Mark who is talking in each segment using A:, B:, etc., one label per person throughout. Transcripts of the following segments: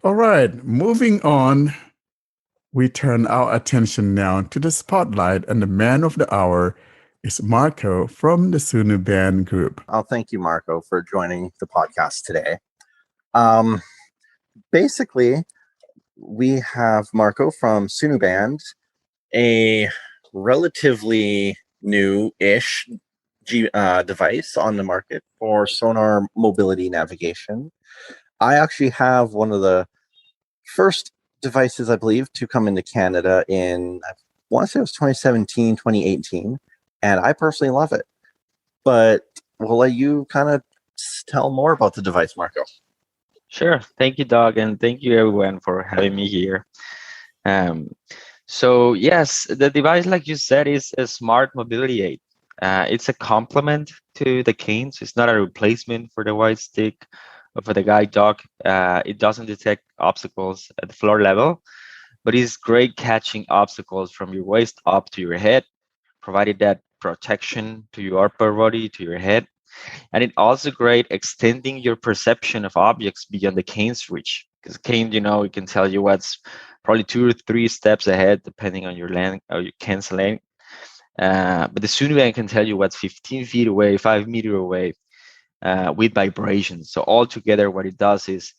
A: All right, moving on, we turn our attention now to the spotlight, and the man of the hour is Marco from the Sunu Band Group.
B: Thank you, Marco, for joining the podcast today. Um, Basically, we have Marco from Sunu Band, a relatively new-ish device on the market for sonar mobility navigation. I actually have one of the first devices, I believe, to come into Canada I want to say it was 2017, 2018, and I personally love it. But we'll let you kind of tell more about the device, Marco.
C: Sure. Thank you, Doug, and thank you everyone for having me here. Um, so yes, the device, like you said, is a smart mobility aid. It's a complement to the canes. It's not a replacement for the white stick or for the guide dog. It doesn't detect obstacles at the floor level, but it's great catching obstacles from your waist up to your head, provided that protection to your upper body, to your head. And it also great extending your perception of objects beyond the cane's reach. Because cane, it can tell you what's probably 2 or 3 steps ahead, depending on your length or your cane's length. But the Sunu Band can tell you what's 15 feet away, 5 meters away, with vibrations. So altogether, what it does is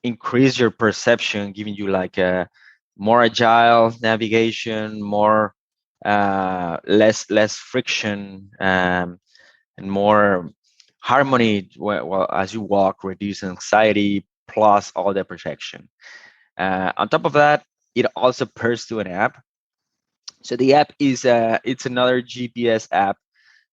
C: increase your perception, giving you like a more agile navigation, more less friction, and more harmony well, as you walk, reduce anxiety, plus all the protection. On top of that, it also pairs to an app. So the app is it's another GPS app.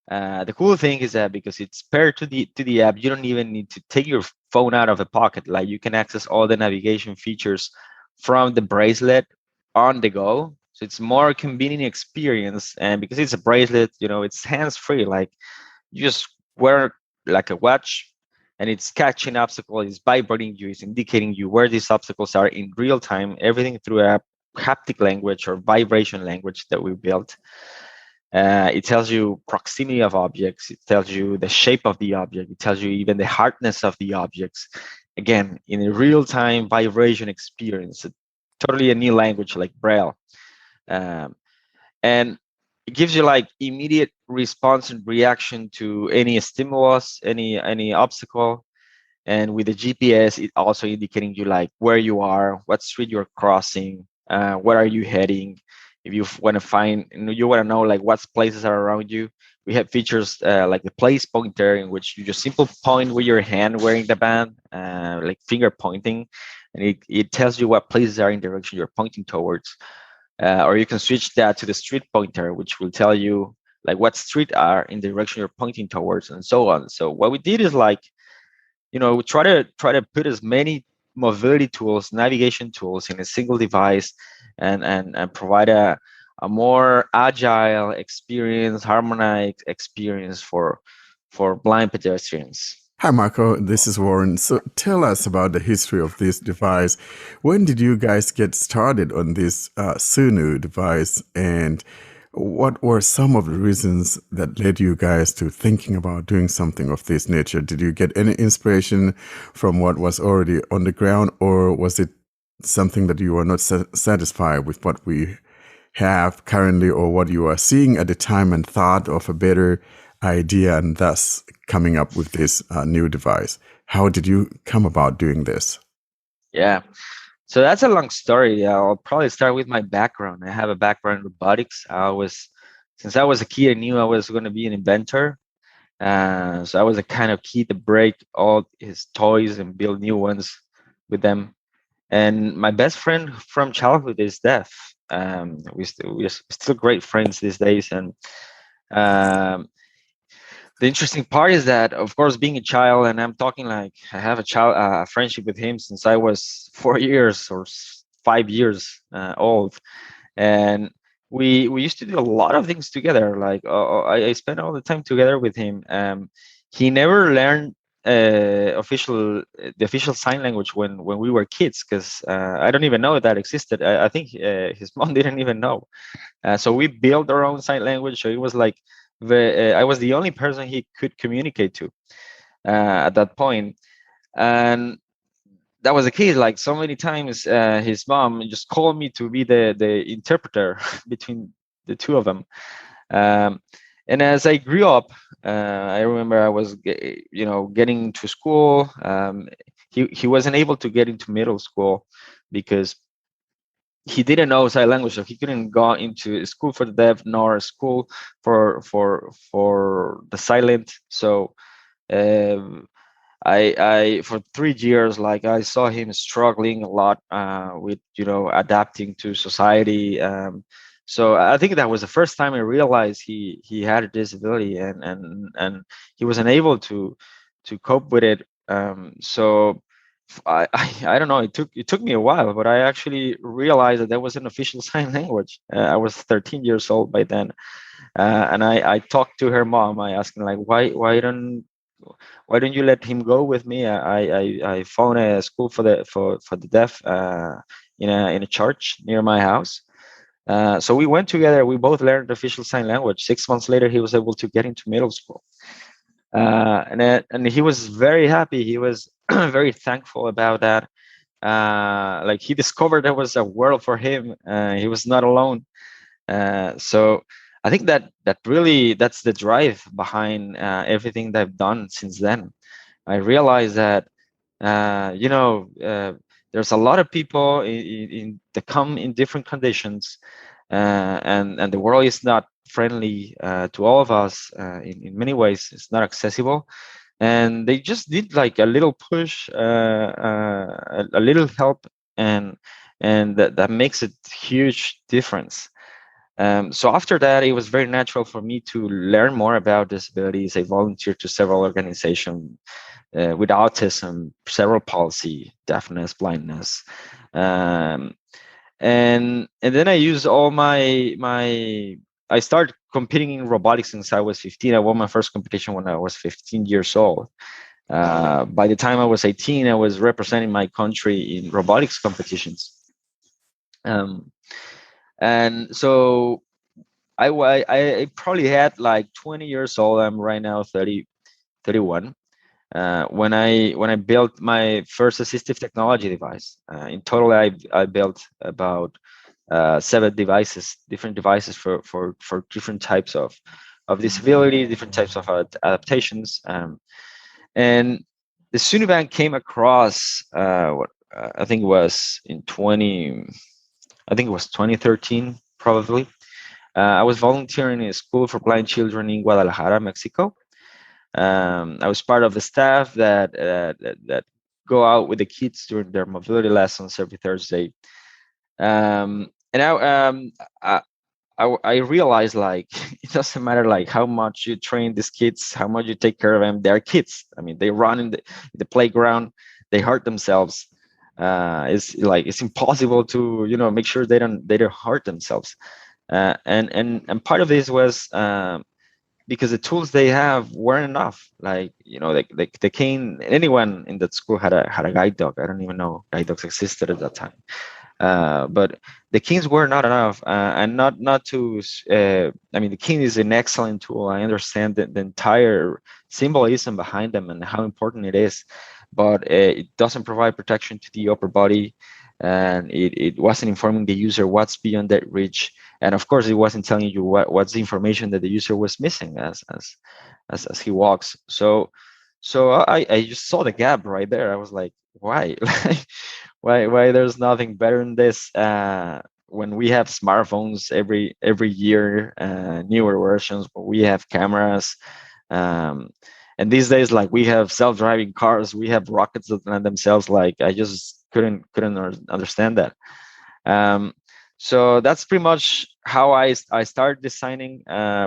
C: The cool thing is that because it's paired to the app, you don't even need to take your phone out of the pocket. Like you can access all the navigation features from the bracelet on the go. So it's more convenient experience, and because it's a bracelet, it's hands-free. Like you just wear like a watch, and it's catching obstacles, it's vibrating you, it's indicating you where these obstacles are in real time, everything through a haptic language or vibration language that we built. It tells you proximity of objects, it tells you the shape of the object, it tells you even the hardness of the objects. Again, in a real-time vibration experience, totally a new language like Braille. Um, and it gives you like immediate response and reaction to any stimulus, any obstacle. And with the GPS, it also indicating you like where you are, what street you're crossing, where are you heading. If you want to find, you want to know like what places are around you, we have features like the place pointer, in which you just simple point with your hand wearing the band, like finger pointing, and it tells you what places are in the direction you're pointing towards. Or you can switch that to the street pointer, which will tell you like what street are in the direction you're pointing towards, and so on. So what we did is like, we try to put as many mobility tools, navigation tools in a single device, and provide a more agile experience, harmonized experience for blind pedestrians.
A: Hi, Marco. This is Warren. So tell us about the history of this device. When did you guys get started on this Sunu device? And what were some of the reasons that led you guys to thinking about doing something of this nature? Did you get any inspiration from what was already on the ground, or was it something that you were not satisfied with what we have currently, or what you are seeing at the time and thought of a better idea and thus coming up with this new device? How did you come about doing this?
C: Yeah. So that's a long story. I'll probably start with my background. I have a background in robotics. Since I was a kid, I knew I was going to be an inventor. So I was a kind of kid to break all his toys and build new ones with them. And my best friend from childhood is deaf. We're still great friends these days. And um, the interesting part is that, of course, being a child, and I'm talking like I have a friendship with him since I was 4 years or 5 years old, and we used to do a lot of things together. Like I spent all the time together with him. He never learned the official sign language when we were kids, because I don't even know that existed. I think his mom didn't even know. So we built our own sign language. So it was like I was the only person he could communicate to at that point. And that was the case. Like so many times, his mom just called me to be the interpreter between the two of them. Um, and as I grew up, I remember I was, getting to school. He wasn't able to get into middle school because he didn't know sign language, so he couldn't go into school for the deaf nor a school for the silent. So um, I for 3 years, like I saw him struggling a lot with adapting to society. So I think that was the first time I realized he had a disability, and he wasn't able to cope with it. So I don't know. It took me a while, but I actually realized that there was an official sign language. I was 13 years old by then, and I talked to her mom. I asked her like, why don't you let him go with me? I found a school for the deaf in a church near my house. So we went together. We both learned official sign language. 6 months later, he was able to get into middle school, and he was very happy. He was very thankful about that. Like he discovered there was a world for him. He was not alone. So I think that's the drive behind everything that I've done since then. I realized that there's a lot of people that come in different conditions, and the world is not friendly to all of us. In many ways, it's not accessible, and they just need like a little push, a little help, and that makes a huge difference. So after that, it was very natural for me to learn more about disabilities. I volunteered to several organizations with autism, cerebral palsy, deafness, blindness, um, and then I used all my. I started competing in robotics since I was 15. I won my first competition when I was 15 years old. By the time I was 18, I was representing my country in robotics competitions. Um, and so I probably had like 20 years old. I'm right now 30, 31. When I built my first assistive technology device. In total, I built about 7 devices, different devices for different types of disability, different types of adaptations. And the Sunu Bank came across what I think it was in 20. I think it was 2013, probably. I was volunteering in a school for blind children in Guadalajara, Mexico. I was part of the staff that go out with the kids during their mobility lessons every Thursday. And I realized like it doesn't matter like how much you train these kids, how much you take care of them. They're kids. I mean, they run in the playground, they hurt themselves. It's impossible to make sure they don't hurt themselves. And part of this was because the tools they have weren't enough. Like the cane. Anyone in that school had a guide dog. I don't even know guide dogs existed at that time. But the keys were not enough, and not to. I mean, the key is an excellent tool. I understand the entire symbolism behind them and how important it is, but it doesn't provide protection to the upper body, and it wasn't informing the user what's beyond that reach, and of course, it wasn't telling you what's the information that the user was missing as he walks. So I just saw the gap right there. I was like, why? Why there's nothing better than this when we have smartphones every year, newer versions, but we have cameras, um, and these days like we have self-driving cars, we have rockets that land themselves. Like I just couldn't understand that. um, so that's pretty much how I started designing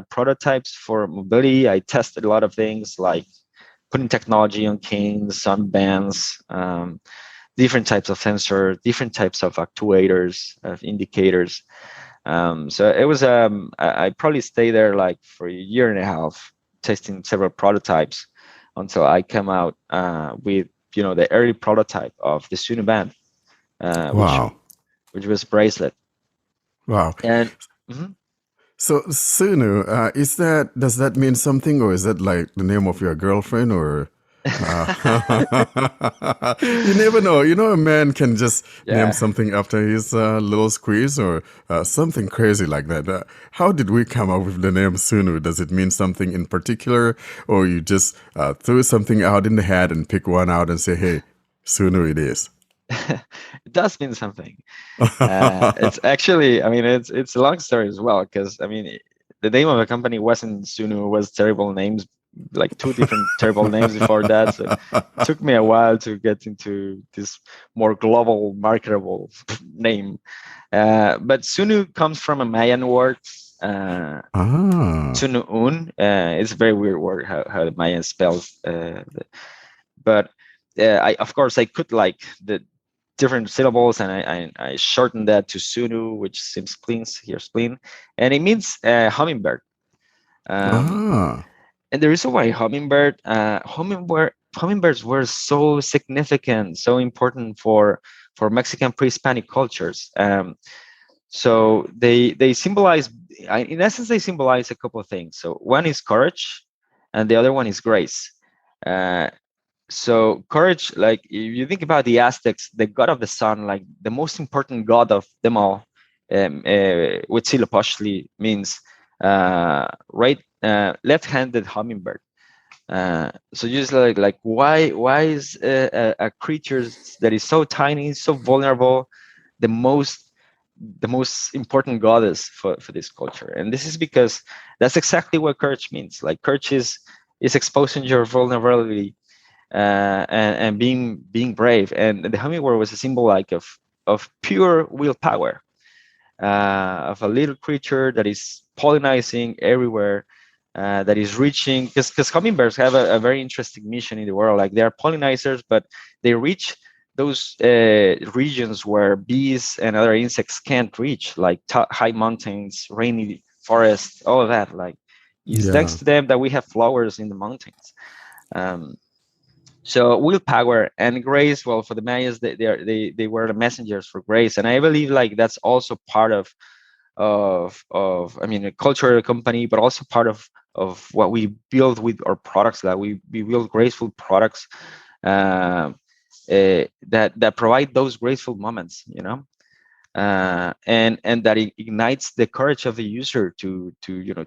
C: prototypes for mobility. I tested a lot of things like putting technology on canes, sun bands, different types of sensors, different types of actuators, of indicators. So it was I probably stayed there like for a year and a half, testing several prototypes until I came out with the early prototype of the Sunu band, which
A: Wow.
C: was bracelet.
A: Wow.
C: And mhm.
A: So Sunu, does that mean something, or is that like the name of your girlfriend, or? You never know. You know, a man can just name
C: Yeah.
A: something after his little squeeze or something crazy like that. How did we come up with the name Sunu? Does it mean something in particular, or you just threw something out in the hat and pick one out and say, "Hey, Sunu, it is."
C: It does mean something. It's actually, I mean, it's a long story as well, because I mean, the name of the company wasn't Sunu, it was terrible names, like two different terrible names before that. So it took me a while to get into this more global, marketable name. But Sunu comes from a Mayan word.
A: Ah.
C: Sunuun. It's a very weird word how the Mayan spells. But I, of course, I could like the different syllables, and I shortened that to Sunu, which seems spleen, and it means hummingbird. Um,
A: Ah.
C: and the reason why hummingbirds were so significant, so important for Mexican pre-Hispanic cultures. So they symbolize, in essence, they symbolize a couple of things. So one is courage, and the other one is grace. Uh, so courage, like if you think about the Aztecs, the god of the sun, like the most important god of them all, Huitzilopochtli means left-handed hummingbird. So just like why is a creature that is so tiny, so vulnerable, the most important goddess for this culture? And this is because that's exactly what courage means. Like courage is exposing your vulnerability, and being brave. And the hummingbird was a symbol like of pure willpower, of a little creature that is pollinizing everywhere, that is reaching, because hummingbirds have a very interesting mission in the world. Like they are pollinizers, but they reach those regions where bees and other insects can't reach, like high mountains, rainy forests, all of that. Like it's
A: Yeah.
C: thanks to them that we have flowers in the mountains. um, so willpower and grace, well, for the Mayas, they were the messengers for grace, and I believe like that's also part of I mean, a cultural company, but also part of what we build with our products. That we build graceful products, that provide those graceful moments, and that it ignites the courage of the user to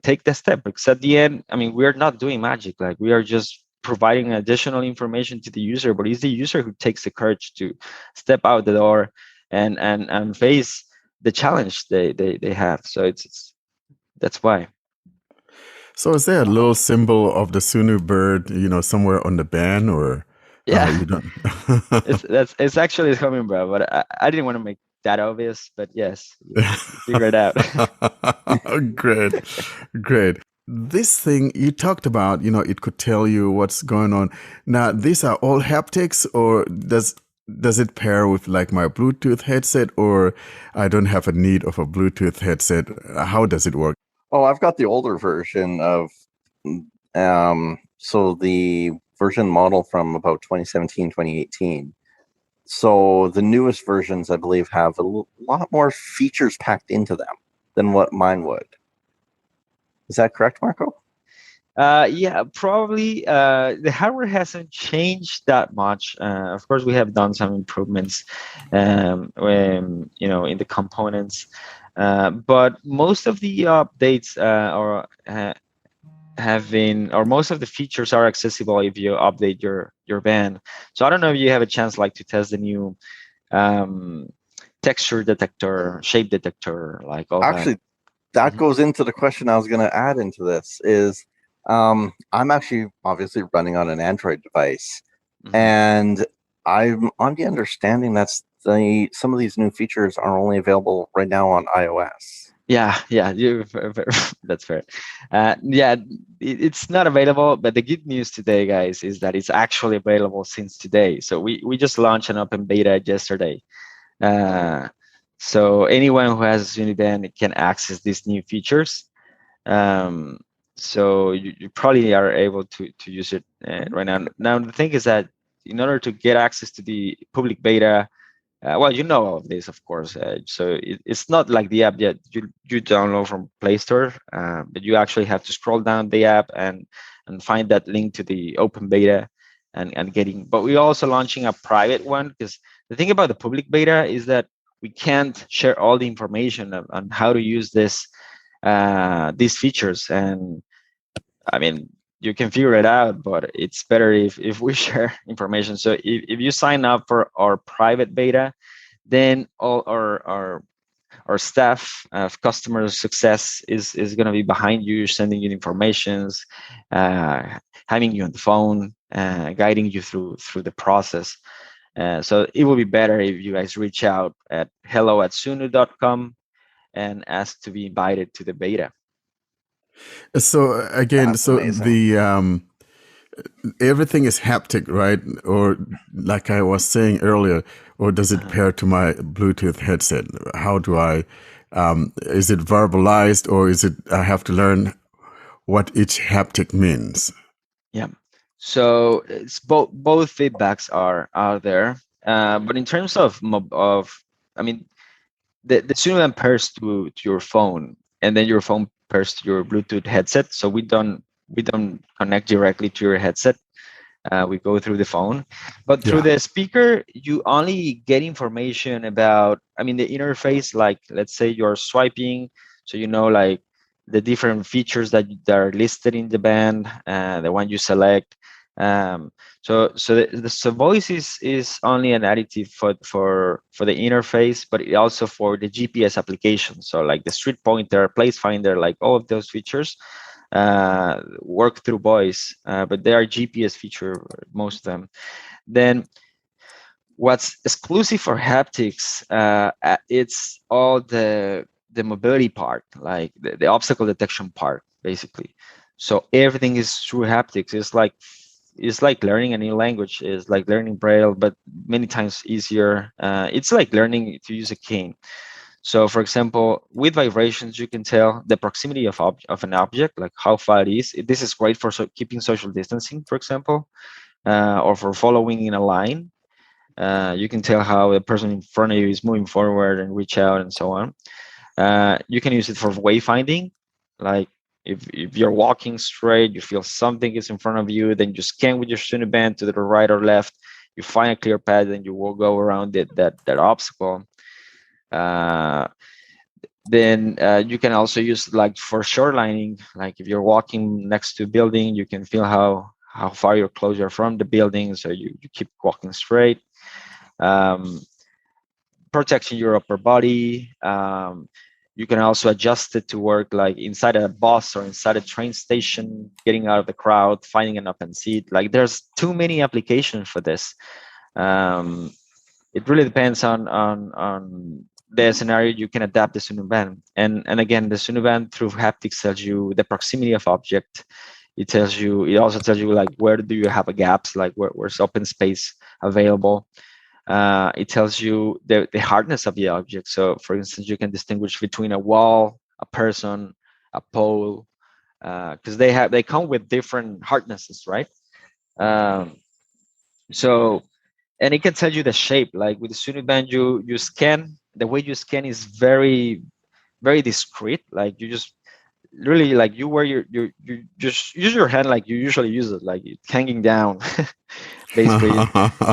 C: take the step. Because at the end, I mean, we are not doing magic. Like we are just providing additional information to the user, but it's the user who takes the courage to step out the door and face the challenge they have. So it's that's why.
A: So is there a little symbol of the Sunu bird, somewhere on the band, or
C: Yeah,
A: you don't?
C: it's actually coming, bro. But I didn't want to make that obvious. But yes, you figure it out.
A: Great, great. This thing you talked about, it could tell you what's going on. Now, these are all haptics, or does it pair with like my Bluetooth headset, or I don't have a need of a Bluetooth headset? How does it work?
B: Oh, I've got the older version of, so the version model from about 2017, 2018. So the newest versions, I believe, have a lot more features packed into them than what mine would. Is that correct, Marco?
C: Yeah, probably. The hardware hasn't changed that much. Of course, we have done some improvements, in the components. But most of the updates have been, or most of the features are accessible if you update your band. So I don't know if you have a chance like to test the new um, texture detector, shape detector, like all that.
B: Actually, that
C: Mhm.
B: goes into the question I was going to add into this is, I'm actually obviously running on an Android device,
C: Mhm.
B: and I'm on the understanding that's some of these new features are only available right now on iOS.
C: Yeah, that's fair. Yeah, it's not available, but the good news today, guys, is that it's actually available since today. So we just launched an open beta yesterday. Uh, so anyone who has Uniband can access these new features. Um, so you probably are able to use it right now. Now the thing is that in order to get access to the public beta, well, you know all of this, of course. So it's not like the app that you download from Play Store, but you actually have to scroll down the app and find that link to the open beta. and getting. But we're also launching a private one, because the thing about the public beta is that we can't share all the information on how to use these features. And I mean, you can figure it out, but it's better if we share information. So if you sign up for our private beta, then all our staff of customer success is going to be behind you, sending you informations, having you on the phone, guiding you through the process. So it will be better if you guys reach out at hello@sunu.com and ask to be invited to the beta.
A: So again,
B: That's
A: so
B: amazing.
A: the everything is haptic, right? Or like I was saying earlier, or does it pair to my Bluetooth headset? How do I? Is it verbalized, or is it I have to learn what each haptic means?
C: Yeah. So it's both feedbacks are out there, but in terms of I mean, the Sunu pairs to your phone, and then your phone pairs to your Bluetooth headset. So we don't connect directly to your headset. We go through the phone, but through
A: Yeah.
C: the speaker, you only get information about, I mean, the interface. Like, let's say you're swiping, so you know, like the different features that are listed in the band, the one you select. So voice is only an additive for the interface, but it also for the GPS application. So like the street pointer, place finder, like all of those features work through voice, but they are GPS feature, most of them. Then what's exclusive for haptics, it's all the mobility part, like the obstacle detection part, basically. So everything is through haptics. It's like learning a new language. It's like learning Braille, but many times easier. It's like learning to use a cane. So, for example, with vibrations, you can tell the proximity of an object, like how far it is. This is great for keeping social distancing, for example, or for following in a line. You can tell how the person in front of you is moving forward and reach out and so on. You can use it for wayfinding, like if you're walking straight, you feel something is in front of you, then you scan with your Sunu band to the right or left. You find a clear path, and you will go around that obstacle. Uh, then you can also use like for shorelining, like if you're walking next to a building, you can feel how far you're closer from the building, so you keep walking straight. um, Protecting your upper body. You can also adjust it to work like inside a bus or inside a train station, getting out of the crowd, finding an open seat. Like there's too many applications for this. um, it really depends on the scenario. You can adapt the Sunu band, and again, the Sunu band through haptics tells you the proximity of object. It also tells you like where do you have a gaps, like where's open space available. It tells you the hardness of the object. So for instance, you can distinguish between a wall, a person, a pole, because they come with different hardnesses, right? um, so and it can tell you the shape. Like with the Sunu band, you scan. The way you scan is very very discreet. Like you just really like you wear you just use your hand like you usually use it, like it's hanging down. Basically,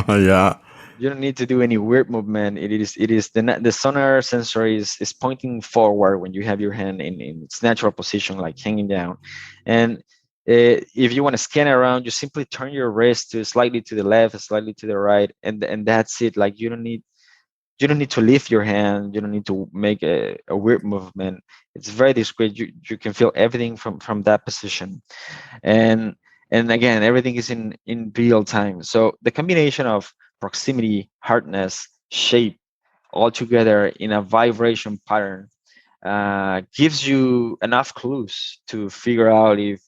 A: Yeah.
C: you don't need to do any weird movement. It is the sonar sensor is pointing forward when you have your hand in its natural position, like hanging down. And if you want to scan around, you simply turn your wrist to slightly to the left, slightly to the right, and that's it. Like you don't need to lift your hand. You don't need to make a weird movement. It's very discreet. You can feel everything from that position. and and again, everything is in real time. So the combination of proximity, hardness, shape, all together in a vibration pattern gives you enough clues to figure out if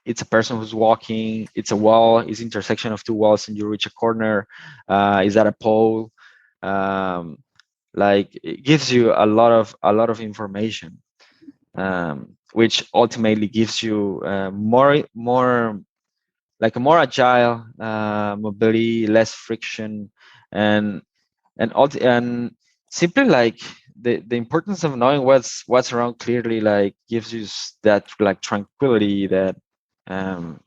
C: it's a person who's walking, it's a wall, it's intersection of two walls and you reach a corner, is that a pole. um, like it gives you a lot of information, which ultimately gives you more like a more agile mobility, less friction, and and simply like the importance of knowing what's around clearly, like gives you that like tranquility that um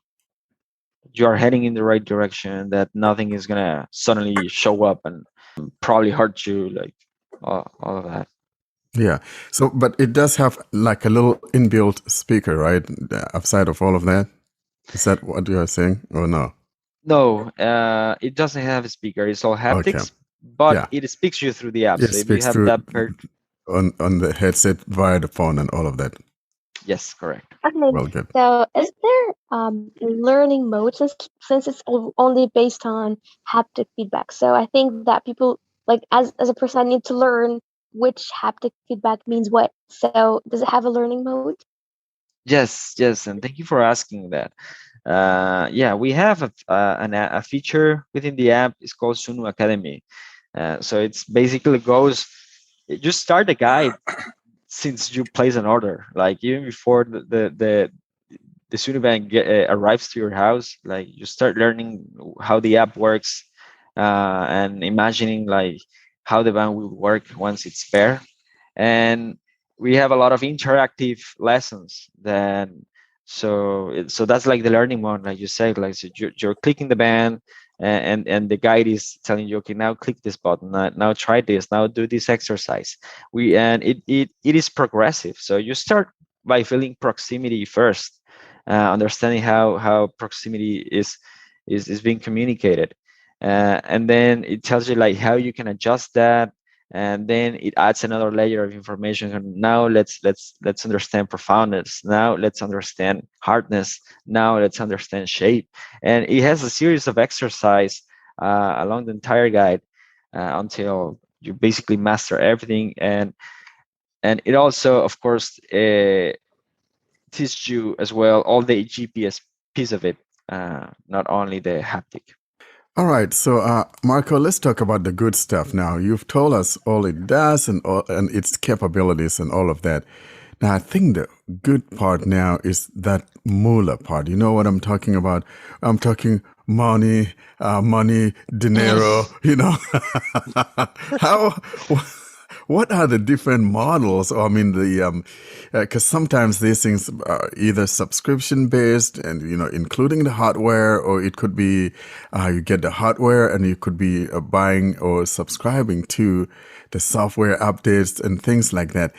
C: you are heading in the right direction, that nothing is gonna suddenly show up and probably hurt you, like all of that.
A: Yeah. So, but it does have like a little inbuilt speaker, right? Outside of all of that. Is that what you are saying? Or no?
C: No, it doesn't have a speaker. It's all
A: Okay.
C: haptics, but
A: Yeah.
C: it speaks you through the app.
A: It
C: So if you
A: speaks
C: have
A: through
C: that per
A: on the headset via the phone and all of that.
C: yes, correct.
D: Okay,
A: Well, good.
D: so is there learning mode since it's only based on haptic feedback? So I think that people like as a person need to learn which haptic feedback means what. So does it have a learning mode?
C: Yes, yes, and thank you for asking that. Yeah, we have a feature within the app. It's called Sunu Academy. So it's basically goes. You start the guide since you place an order, like even before the Sunu band arrives to your house. Like you start learning how the app works, and imagining like how the band will work once it's paired. And we have a lot of interactive lessons then. So that's like the learning mode, like you said, like so you're clicking the band, and the guide is telling you, okay, now click this button, now try this, now do this exercise. And it is progressive. So you start by feeling proximity first, understanding how proximity is being communicated, and then it tells you like how you can adjust that, and then it adds another layer of information. And now let's understand profoundness, now let's understand hardness, now let's understand shape. And it has a series of exercise along the entire guide, until you basically master everything. And it also, of course, teaches you as well all the GPS piece of it, not only the haptic.
A: All right, so Marco, let's talk about the good stuff now. You've told us all it does and its capabilities and all of that. Now, I think the good part now is that moolah part. You know what I'm talking about? I'm talking money, dinero. You know, how? What are the different models? Or, I mean, because sometimes these things are either subscription based, and including the hardware, or it could be you get the hardware and you could be buying or subscribing to the software updates and things like that.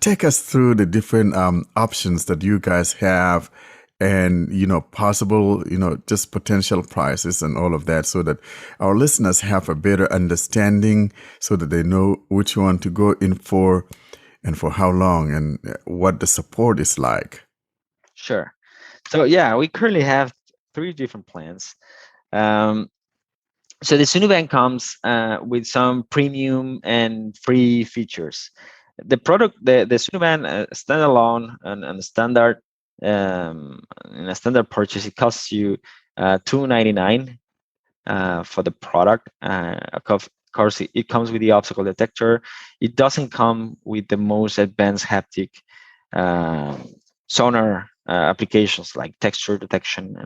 A: Take us through the different options that you guys have, and possible just potential prices and all of that, so that our listeners have a better understanding, so that they know which one to go in for and for how long, and what the support is like.
C: Sure. So yeah, we currently have 3 different plans. So the Sunu Bank comes with some premium and free features. The product, the Sunu Band standalone and standard, in a standard purchase, it costs you $299 for the product. Of course, it comes with the obstacle detector. It doesn't come with the most advanced haptic sonar applications like texture detection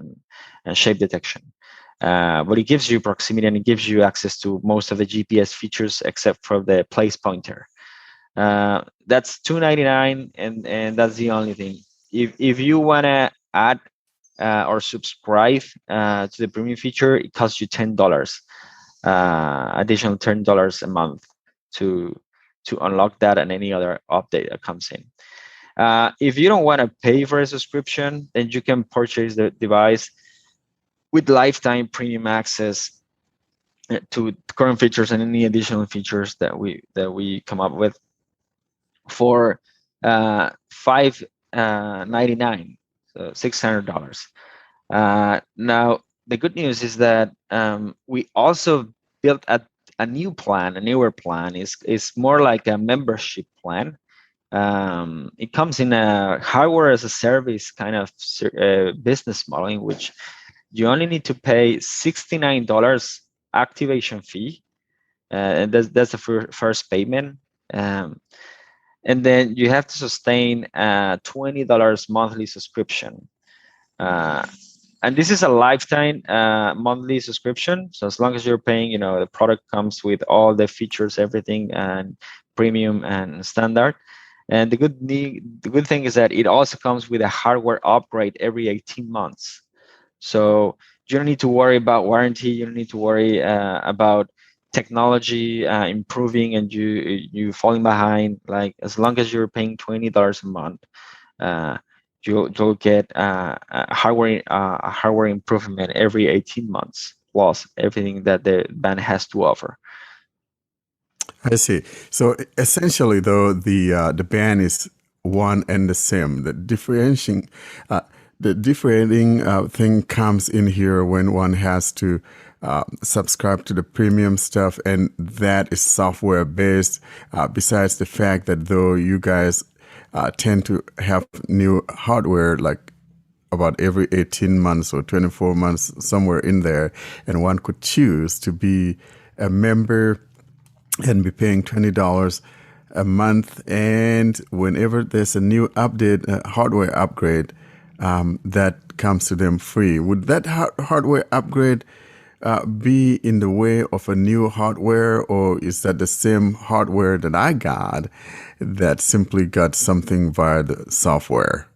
C: and shape detection. But it gives you proximity, and it gives you access to most of the GPS features except for the place pointer. That's $299, and that's the only thing. If you want to add or subscribe to the premium feature, it costs you $10, additional $10 a month to unlock that and any other update that comes in. If you don't want to pay for a subscription, then you can purchase the device with lifetime premium access to current features and any additional features that we come up with for $599, so $600. Now the good news is that we also built a new plan, a newer plan. Is more like a membership plan. It comes in a hardware as a service kind of business model, in which you only need to pay $69 activation fee, and that's the first payment. And then you have to sustain a $20 monthly subscription. And this is a lifetime monthly subscription. So as long as you're paying, the product comes with all the features, everything, and premium and standard. And the good thing is that it also comes with a hardware upgrade every 18 months. So you don't need to worry about warranty. You don't need to worry about technology improving and you falling behind. Like as long as you're paying $20 a month, uh, you'll get a hardware improvement every 18 months plus everything that the band has to offer.
A: I see. So essentially, though, the band is one and the same. Uh, the differentiating thing comes in here when one has to subscribe to the premium stuff, and that is software based. Besides the fact that though you guys tend to have new hardware like about every 18 months or 24 months, somewhere in there, and one could choose to be a member and be paying $20 a month. And whenever there's a new update, hardware upgrade, that comes to them free. Would that hardware upgrade be in the way of a new hardware, or is that the same hardware that I got that simply got something via the software?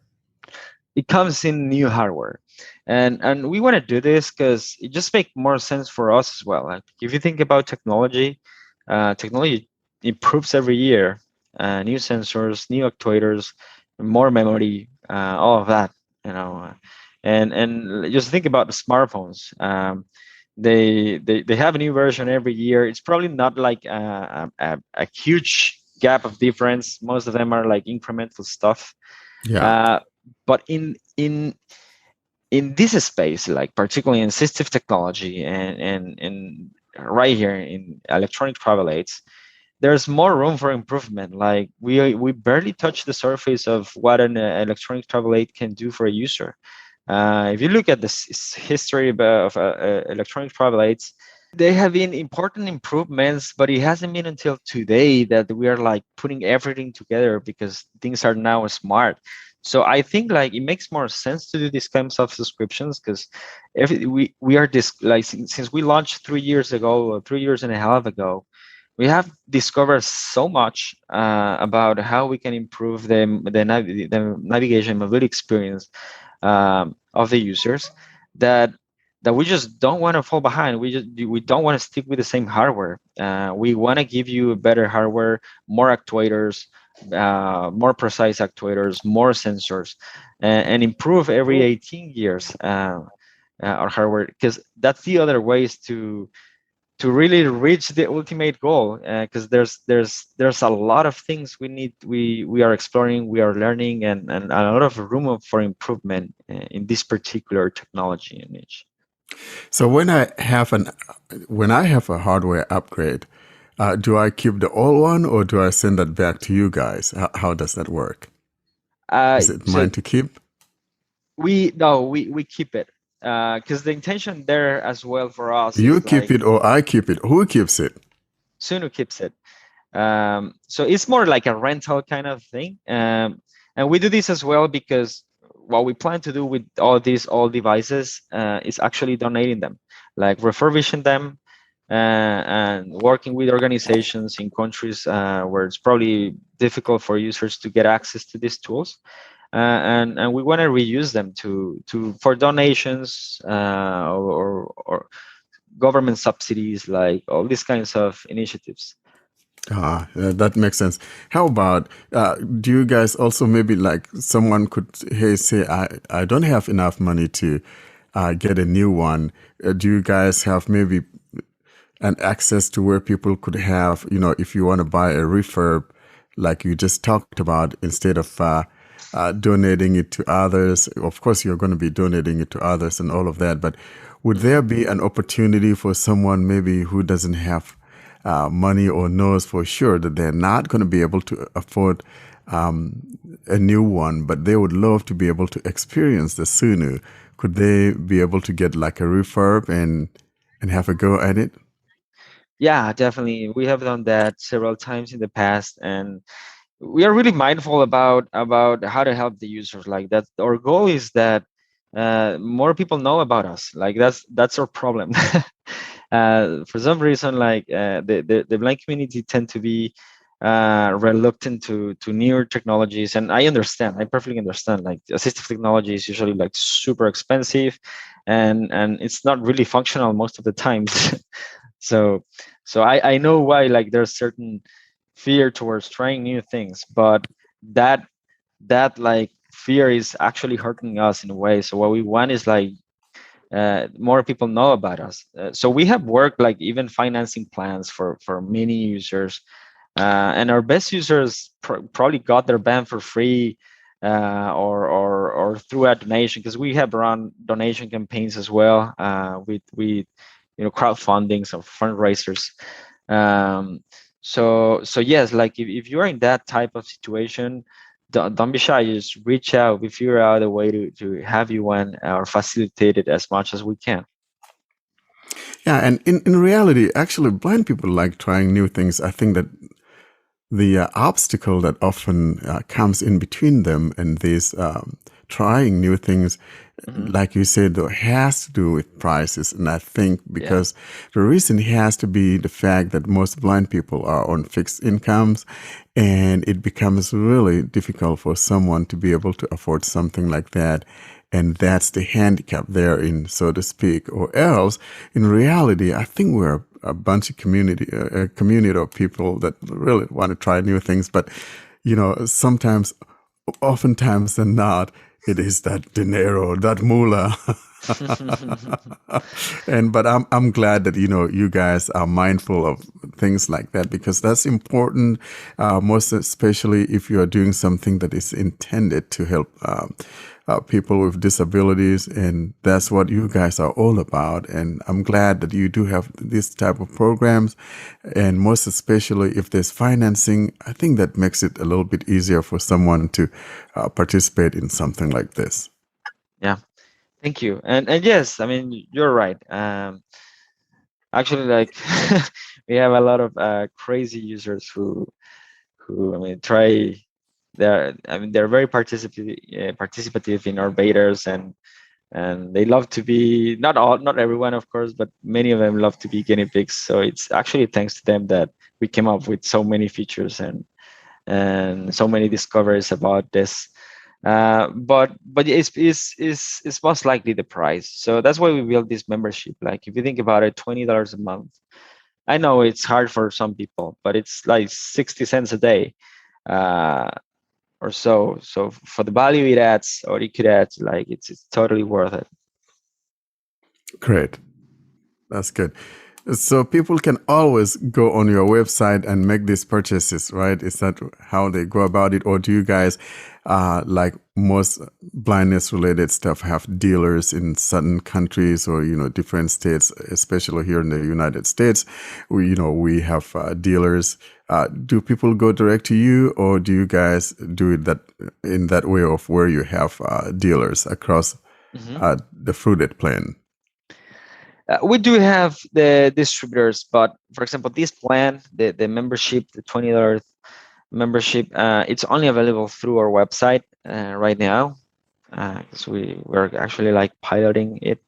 C: It comes in new hardware, and we want to do this because it just makes more sense for us as well. Like if you think about technology, technology improves every year. New sensors, new actuators, more memory, all of that, you know. And just think about the smartphones. They have a new version every year. It's probably not like a huge gap of difference. Most of them are like incremental stuff.
A: Yeah.
C: But in this space, like particularly in assistive technology and right here in electronic travel aids, there's more room for improvement. Like we barely touch the surface of what an electronic travel aid can do for a user. If you look at the history of electronic travel aids, there have been important improvements, but it hasn't been until today that we are like putting everything together because things are now smart. So I think like it makes more sense to do these kinds of subscriptions because we are this like since we launched 3 years ago or 3 years and a half ago, we have discovered so much about how we can improve the navigation mobility experience of the users that we just don't want to fall behind. We don't want to stick with the same hardware. We want to give you better hardware, more actuators, more precise actuators, more sensors, and improve every 18 years our hardware, because that's the other ways to really reach the ultimate goal, because there's a lot of things we are exploring, we are learning, and a lot of room for improvement in this particular technology and niche.
A: So when I have a hardware upgrade, do I keep the old one or do I send that back to you guys? How does that work? Is it
C: So
A: mine to keep?
C: we keep it, because the intention there as well for us
A: You
C: is
A: keep
C: like
A: it or I keep it? Who keeps it?
C: Sunu keeps it. So it's more like a rental kind of thing. And we do this as well because what we plan to do with all these old devices is actually donating them, like refurbishing them, and working with organizations in countries where it's probably difficult for users to get access to these tools. And we want to reuse them for donations, or government subsidies, like all these kinds of initiatives.
A: That makes sense. How about, do you guys also maybe like someone could, hey, say, I don't have enough money to get a new one. Do you guys have maybe an access to where people could have, if you want to buy a refurb, like you just talked about, instead of donating it to others? Of course, you're going to be donating it to others and all of that, but would there be an opportunity for someone maybe who doesn't have money or knows for sure that they're not going to be able to afford a new one, but they would love to be able to experience the Sunu? Could they be able to get like a refurb and have a go at it?
C: Yeah, definitely. We have done that several times in the past, and we are really mindful about how to help the users. Like that, our goal is that more people know about us. Like that's our problem. For some reason, like the blind community tend to be reluctant to newer technologies. And I perfectly understand, like assistive technology is usually like super expensive, and it's not really functional most of the times. so I know why, like there's certain fear towards trying new things, but that like fear is actually hurting us in a way. So what we want is like more people know about us. So we have worked like even financing plans for many users, and our best users probably got their band for free, or through a donation, because we have run donation campaigns as well, with crowdfundings or fundraisers. So yes, like if you're in that type of situation, don't be shy. Just reach out. We figure out a way to have you one or facilitate it as much as we can.
A: Yeah, and in reality, actually, blind people like trying new things. I think that the obstacle that often comes in between them and this trying new things,
C: Mhm.
A: like you said, though, has to do with prices. And I think
C: Yeah.
A: because the reason has to be the fact that most blind people are on fixed incomes, and it becomes really difficult for someone to be able to afford something like that. And that's the handicap therein, so to speak. Or else, in reality, I think we're a bunch of a community of people that really want to try new things. But, sometimes, oftentimes than not, it is that dinero, that moolah. But I'm glad that you guys are mindful of things like that, because that's important, most especially if you are doing something that is intended to help people with disabilities, and that's what you guys are all about. And I'm glad that you do have this type of programs, and most especially if there's financing, I think that makes it a little bit easier for someone to participate in something like this.
C: Yeah. Thank you. And yes, I mean you're right. Actually, like we have a lot of crazy users who I mean try. They're very participative in our betas, and they love to be, not everyone of course, but many of them love to be guinea pigs. So it's actually thanks to them that we came up with so many features and so many discoveries about this. But it's most likely the price. So that's why we built this membership. Like if you think about it, $20 a month. I know it's hard for some people, but it's like 60 cents a day, uh, or so. So for the value it adds, or it could add, like it's totally worth it.
A: Great. That's good. So people can always go on your website and make these purchases, right? Is that how they go about it? Or do you guys, like most blindness related stuff, have dealers in certain countries or, different states, especially here in the United States? We have dealers. Do people go direct to you, or do you guys do it in that way of where you have dealers across
C: Mhm.
A: the fruited plain?
C: We do have the distributors, but for example, this plan, the membership, the $20 membership, it's only available through our website right now, because we're actually like piloting it.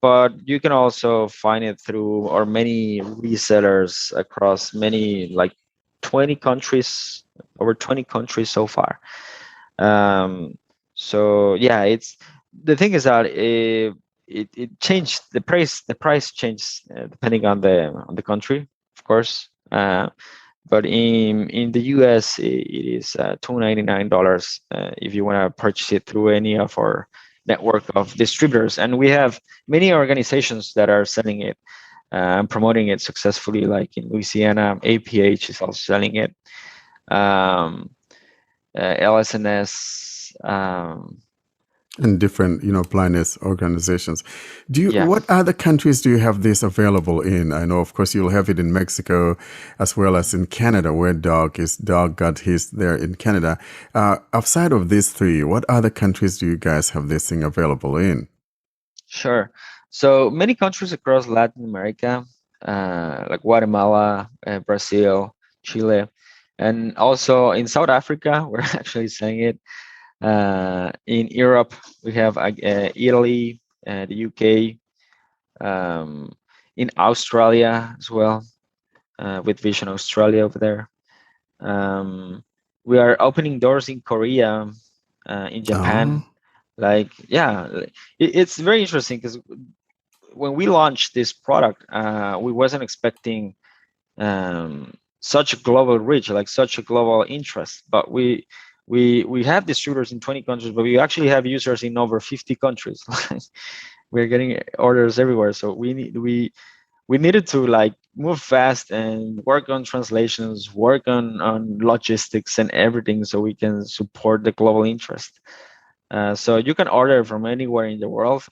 C: But you can also find it through our many resellers across many, like 20 countries, over 20 countries so far. So yeah, it's the thing is that it changed the price. The price changed depending on the country, of course. But in the US, it is $299 if you want to purchase it through any of our network of distributors. And we have many organizations that are selling it and promoting it successfully. Like in Louisiana, APH is also selling it. Um, LSNS.
A: And different, blindness organizations.
C: Yeah.
A: What other countries do you have this available in? I know, of course, you'll have it in Mexico as well as in Canada, where Dog got his there in Canada. Outside of these three, what other countries do you guys have this thing available in?
C: Sure. So many countries across Latin America, like Guatemala, Brazil, Chile, and also in South Africa, we're actually saying it. In Europe, we have Italy, the UK, in Australia as well, with Vision Australia over there. We are opening doors in Korea, in
A: Oh,
C: Japan. Like, yeah, it's very interesting because when we launched this product, we wasn't expecting such a global reach, like such a global interest. But we have distributors in 20 countries, but we actually have users in over 50 countries. We're getting orders everywhere, so we needed to like move fast and work on translations, work on logistics and everything, so we can support the global interest. So you can order from anywhere in the world.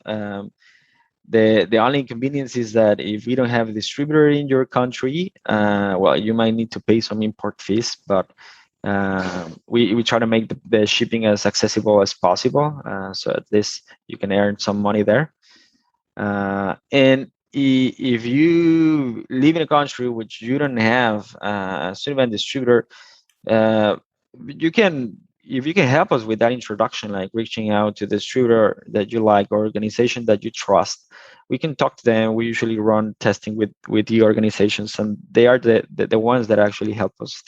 C: The only inconvenience is that if you don't have a distributor in your country, well, you might need to pay some import fees. But we try to make the shipping as accessible as possible, so at least you can earn some money there. And if you live in a country which you don't have a Sullivan distributor, uh, you can, if you can help us with that introduction, like reaching out to the distributor that you like or organization that you trust, we can talk to them. We usually run testing with the organizations, and they are the ones that actually help us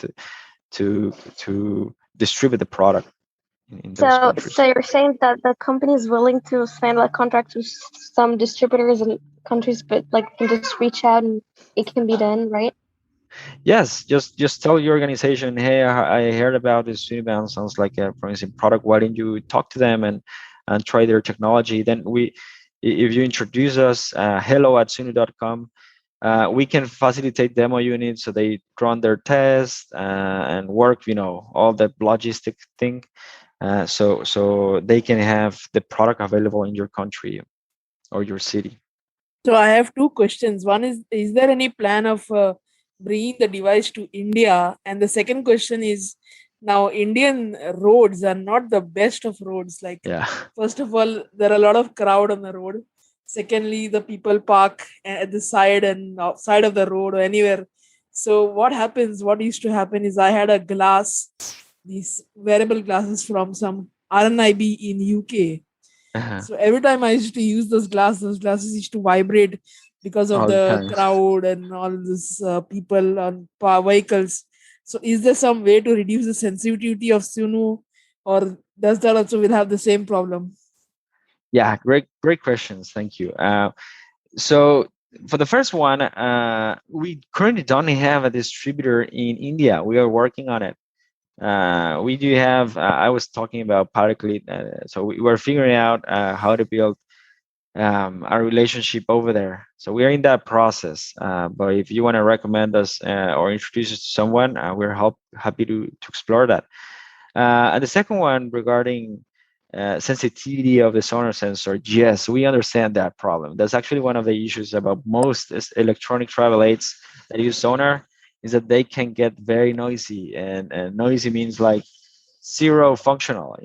C: to distribute the product in those
D: So
C: countries.
D: you're saying that the company is willing to sign like contracts with some distributors in countries, but like can just reach out and it can be done, right?
C: Yes, just tell your organization, hey, I heard about this Unbound, sounds like a promising product. Why don't you talk to them and try their technology? Then if you introduce us, hello@sunu.com, we can facilitate demo units so they run their tests and work, all the logistic thing, so they can have the product available in your country or your city.
E: So I have two questions. One is there any plan of bringing the device to India? And the second question is, now Indian roads are not the best of roads. Like,
C: Yeah.
E: first of all, there are a lot of crowd on the road. Secondly, the people park at the side and outside of the road or anywhere. So what happens? What used to happen is I had a glass, these wearable glasses from some RNIB in UK.
C: Uh-huh.
E: So every time I used to use those glasses used to vibrate because of
C: All the
E: the
C: time.
E: crowd and all this people on vehicles. So is there some way to reduce the sensitivity of Sunu, or does that also will have the same problem?
C: Yeah, great questions. Thank you. So for the first one, we currently don't have a distributor in India. We are working on it. We do have. I was talking about Paraclete, so we were figuring out how to build our relationship over there. So we are in that process. But if you want to recommend us or introduce us to someone, we're happy to explore that. And the second one regarding sensitivity of the sonar sensor, yes, we understand that problem. That's actually one of the issues about most electronic travel aids that use sonar, is that they can get very noisy, and noisy means like zero functional.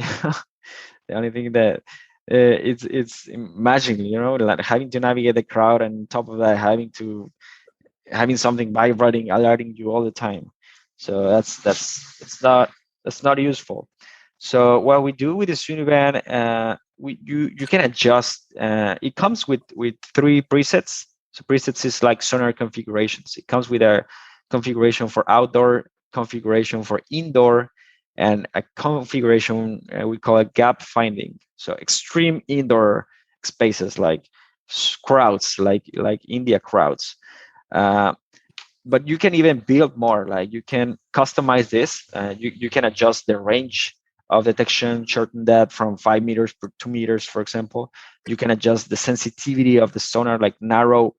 C: The only thing that it's imagining, like having to navigate the crowd, and on top of that having something vibrating, alerting you all the time. So that's not useful. So what we do with the Suniband, you can adjust. It comes with three presets. So presets is like sonar configurations. It comes with a configuration for outdoor, configuration for indoor, and a configuration we call it gap finding. So extreme indoor spaces like crowds, like India crowds. Uh, but you can even build more. Like you can customize this. You can adjust the range of detection, shorten that from 5 meters per 2 meters, for example. You can adjust the sensitivity of the sonar, like narrow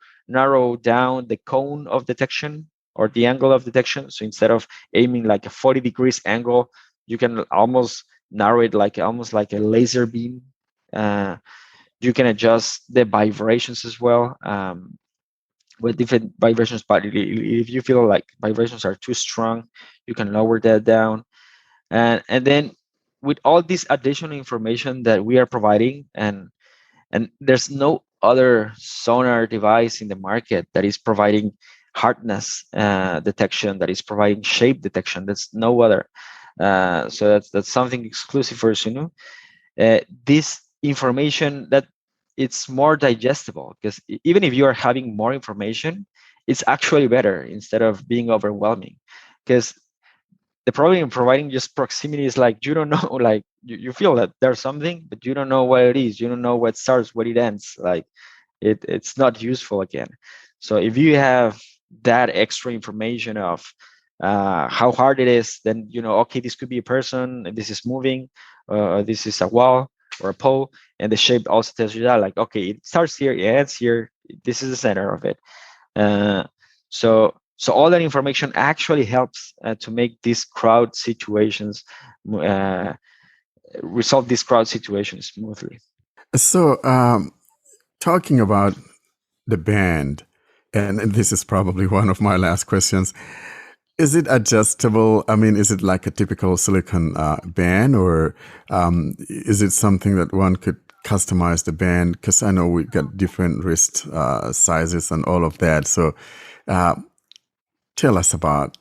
C: down the cone of detection or the angle of detection. So instead of aiming like a 40 degrees angle, you can almost narrow it like almost like a laser beam. You can adjust the vibrations as well. With different vibrations, but if you feel like vibrations are too strong, you can lower that down. And then with all this additional information that we are providing, and there's no other sonar device in the market that is providing hardness detection, that is providing shape detection. That's no other. So that's something exclusive for Sunu. This information that it's more digestible, because even if you are having more information, it's actually better instead of being overwhelming. Because the problem in providing just proximity is like you don't know, like you feel that there's something, but you don't know what it is. You don't know what starts, what it ends. Like it's not useful again. So if you have that extra information of how hard it is, then you know, okay, this could be a person, this is moving, this is a wall or a pole, and the shape also tells you that, like, okay, it starts here, it ends here, this is the center of it. So all that information actually helps to make these crowd situations resolve these crowd situations smoothly.
A: So, talking about the band, and this is probably one of my last questions. Is it adjustable? I mean, is it like a typical silicone band, or is it something that one could customize the band? Because I know we've got different wrist sizes and all of that. So, tell us about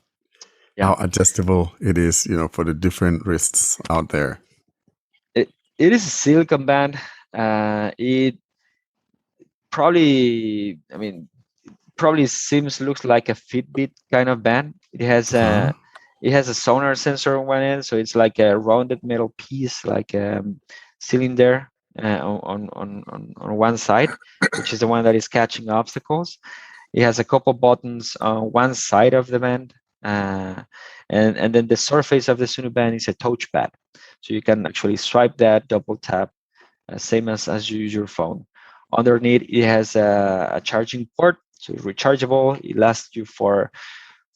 A: how adjustable it is, you know, for the different wrists out there.
C: It is a silicone band. It probably, I mean, looks like a Fitbit kind of band. It has a sonar sensor on one end, so it's like a rounded metal piece, like a cylinder on one side, which is the one that is catching obstacles. It has a couple buttons on one side of the band, and then the surface of the Sunu band is a touchpad, so you can actually swipe that, double tap, same as you use your phone. Underneath, it has a charging port, so it's rechargeable. It lasts you for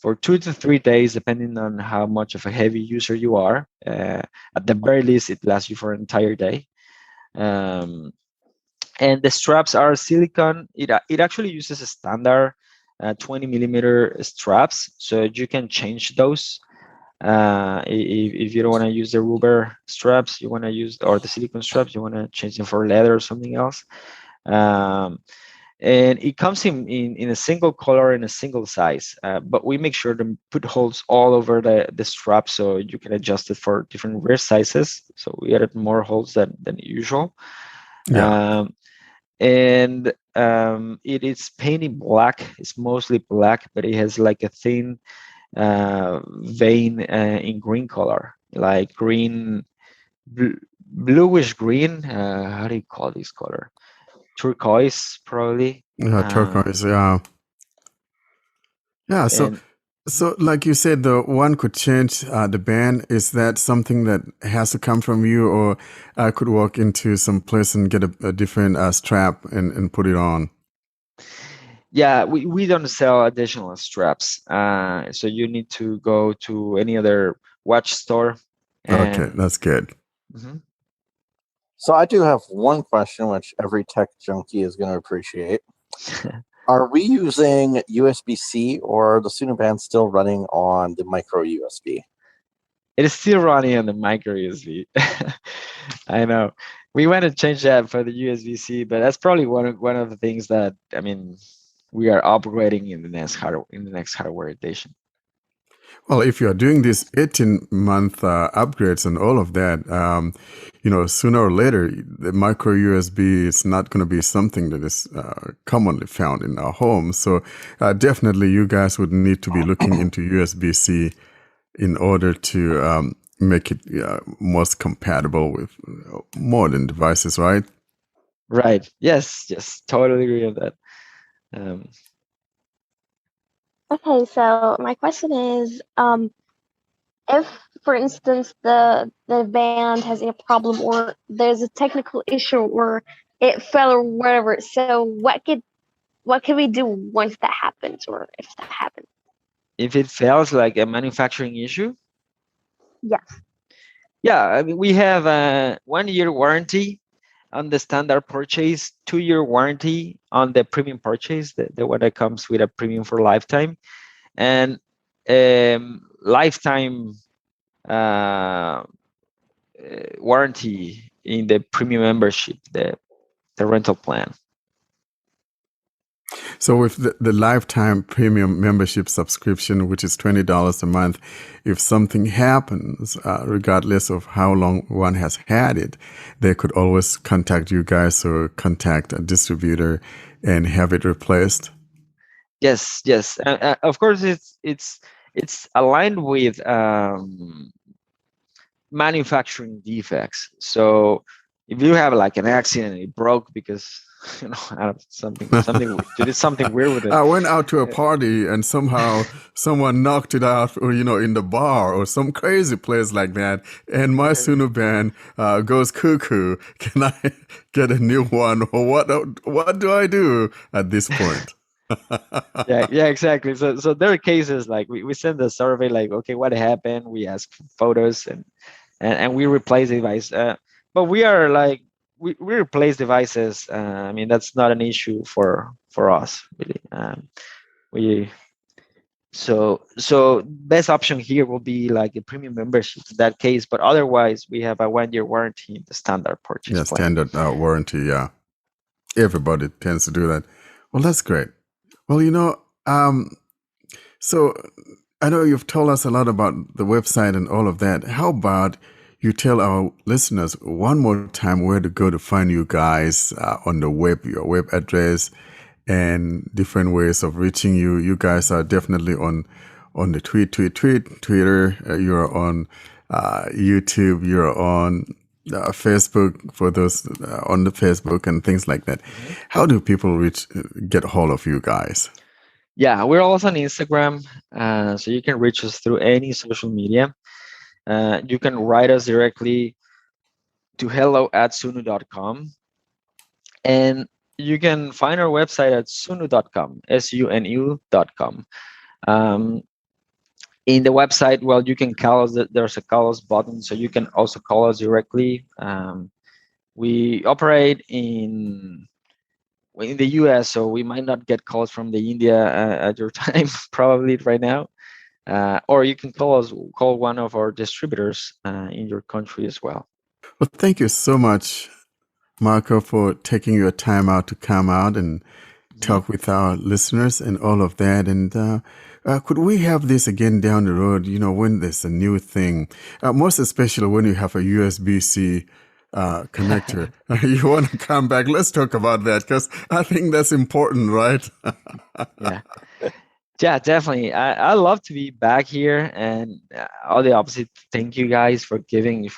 C: 2 to 3 days, depending on how much of a heavy user you are. At the very least, it lasts you for an entire day. And the straps are silicone. It actually uses a standard 20 millimeter straps, so you can change those. If you don't want to use the rubber straps, you want to use, or the silicone straps, you want to change them for leather or something else. And it comes in a single color and a single size, but we make sure to put holes all over the strap so you can adjust it for different wrist sizes. So we added more holes than usual. And it is painted black. It's mostly black, but it has like a thin vein in green color, like green, bluish green. How do you call this color? Turquoise, probably.
A: Turquoise, yeah. So like you said, the one could change the band. Is that something that has to come from you, or I could walk into some place and get a different strap and put it on?
C: Yeah, we don't sell additional straps. So you need to go to any other watch store.
A: Okay, that's good.
C: Mm-hmm.
B: So I do have one question, which every tech junkie is going to appreciate. Are we using USB-C, or are the Sunu band still running on the micro USB?
C: It is still running on the micro USB. I know. We want to change that for the USB-C, but that's probably one of the things that, I mean, we are upgrading in the next hardware edition.
A: Well, if you're doing these 18-month upgrades and all of that, you know, sooner or later, the micro USB is not going to be something that is commonly found in our homes. So definitely you guys would need to be looking into USB-C in order to make it most compatible with modern devices, right?
C: Right. Yes, totally agree with that.
D: Okay, so my question is, if, for instance, the band has a problem, or there's a technical issue, or it fell, or whatever, so what can we do once that happens, or if that happens?
C: If it fails, like a manufacturing issue?
D: Yes.
C: Yeah, I mean, we have a 1-year warranty on the standard purchase, 2-year warranty on the premium purchase, the one that comes with a premium for lifetime, and lifetime warranty in the premium membership, the rental plan.
A: So with the lifetime premium membership subscription, which is $20 a month, if something happens, regardless of how long one has had it, they could always contact you guys or contact a distributor and have it replaced.
C: Yes. Of course, it's it's aligned with manufacturing defects. So if you have like an accident, it broke because something you did something weird with it.
A: I went out to a party and somehow someone knocked it out, or in the bar or some crazy place like that, and my Sunu band goes cuckoo. Can I get a new one, or what do I do at this point?
C: Yeah, exactly. So there are cases like we send a survey like, okay, what happened? We ask for photos and we replace the device. But we are like we replace devices. I mean, that's not an issue for us really. We so best option here will be like a premium membership in that case. But otherwise, we have a 1-year warranty in the standard purchase
A: Yeah,
C: plan.
A: standard warranty. Yeah, everybody tends to do that. Well, that's great. Well, so I know you've told us a lot about the website and all of that. How about you tell our listeners one more time where to go to find you guys on the web, your web address, and different ways of reaching you. You guys are definitely on the Twitter. You're on YouTube. You're on Facebook for those on the Facebook and things like that.
C: Mm-hmm.
A: How do people get a hold of you guys?
C: Yeah, we're also on Instagram, so you can reach us through any social media. You can write us directly to hello@sunu.com, and you can find our website at sunu.com, sunu.com. In the website, well, you can call us. There's a call us button, so you can also call us directly. We operate in the US, so we might not get calls from the India at your time, probably right now. Or you can call one of our distributors in your country as well.
A: Well, thank you so much, Marco, for taking your time out to come out and talk with our listeners and all of that. And could we have this again down the road, when there's a new thing, most especially when you have a USB-C connector. You want to come back? Let's talk about that, because I think that's important, right?
C: Yeah, definitely. I love to be back here, and all the opposite. Thank you guys for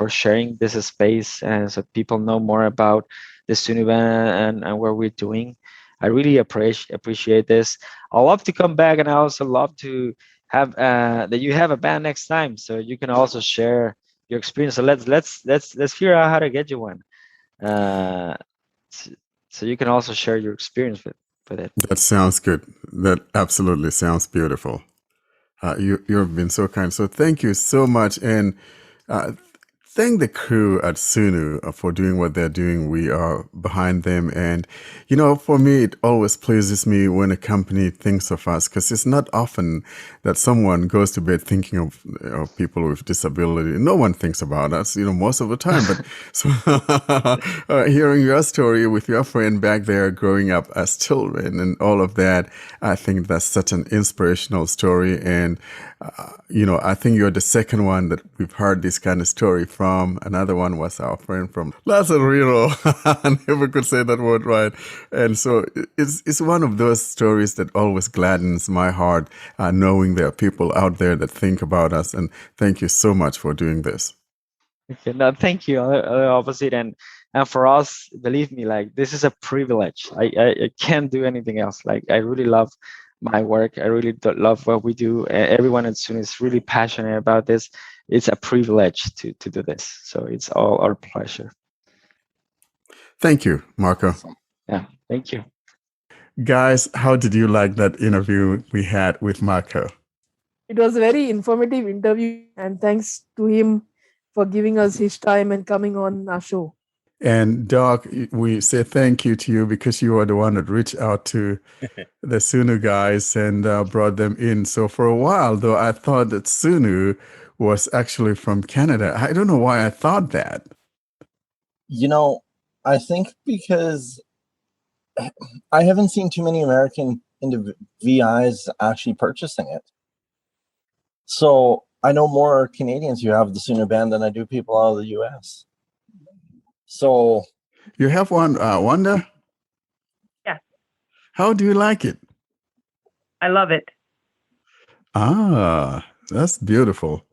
C: sharing this space, and so people know more about the Sunu band and what we're doing. I really appreciate this. I love to come back, and I also love to have that you have a band next time, so you can also share your experience. So let's figure out how to get you one, so you can also share your experience with it.
A: That sounds good. That absolutely sounds beautiful. You've been so kind. So thank you so much. And thank the crew at Sunu for doing what they're doing. We are behind them. And, for me, it always pleases me when a company thinks of us, because it's not often that someone goes to bed thinking of people with disability. No one thinks about us, most of the time. But so hearing your story with your friend back there growing up as children and all of that, I think that's such an inspirational story. And, I think you're the second one that we've heard this kind of story from. Another one was our friend from Lazarino. I never could say that word right. And so it's one of those stories that always gladdens my heart, knowing there are people out there that think about us. And thank you so much for doing this.
C: Okay, no, thank you. Opposite, and for us, believe me, like this is a privilege. I can't do anything else. Like I really love my work. I really love what we do. Everyone at Sunu is really passionate about this. It's a privilege to do this. So it's all our pleasure.
A: Thank you, Marco.
B: Awesome.
C: Yeah, thank you.
A: Guys, how did you like that interview we had with Marco?
E: It was a very informative interview, and thanks to him for giving us his time and coming on our show.
A: And Doc, we say thank you to you because you are the one that reached out to the Sunu guys and brought them in. So for a while, though, I thought that Sunu was actually from Canada. I don't know why I thought that.
B: I think because I haven't seen too many American VIs actually purchasing it. So I know more Canadians who have the Sunu band than I do people out of the US. So
A: you have one, Wanda?
F: Yeah.
A: How do you like it?
F: I love it.
A: Ah, that's beautiful.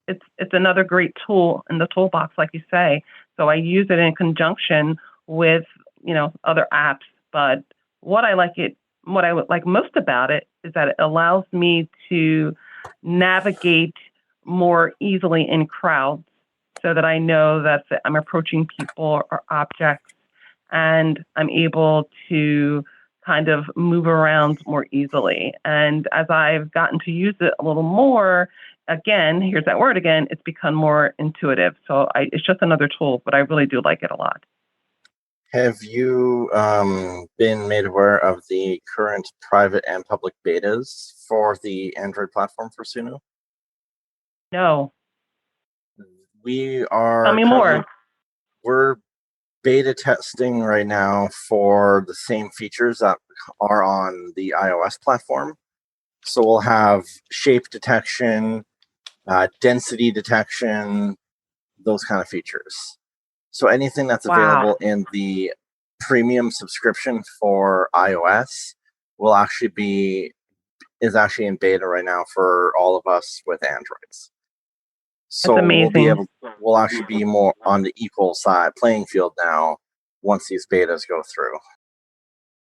F: It's another great tool in the toolbox, like you say. So I use it in conjunction with other apps. But what I would like most about it is that it allows me to navigate more easily in crowds, so that I know that I'm approaching people or objects, and I'm able to kind of move around more easily. And as I've gotten to use it a little more, again, here's that word again, it's become more intuitive. So it's just another tool, but I really do like it a lot.
B: Have you been made aware of the current private and public betas for the Android platform for Sunu?
F: No.
B: We are
F: Tell me more.
B: We're beta testing right now for the same features that are on the iOS platform. So we'll have shape detection, density detection, those kind of features. So anything that's available in the premium subscription for iOS is actually in beta right now for all of us with Androids. So
F: That's amazing.
B: we'll actually be more on the equal side playing field now once these betas go through.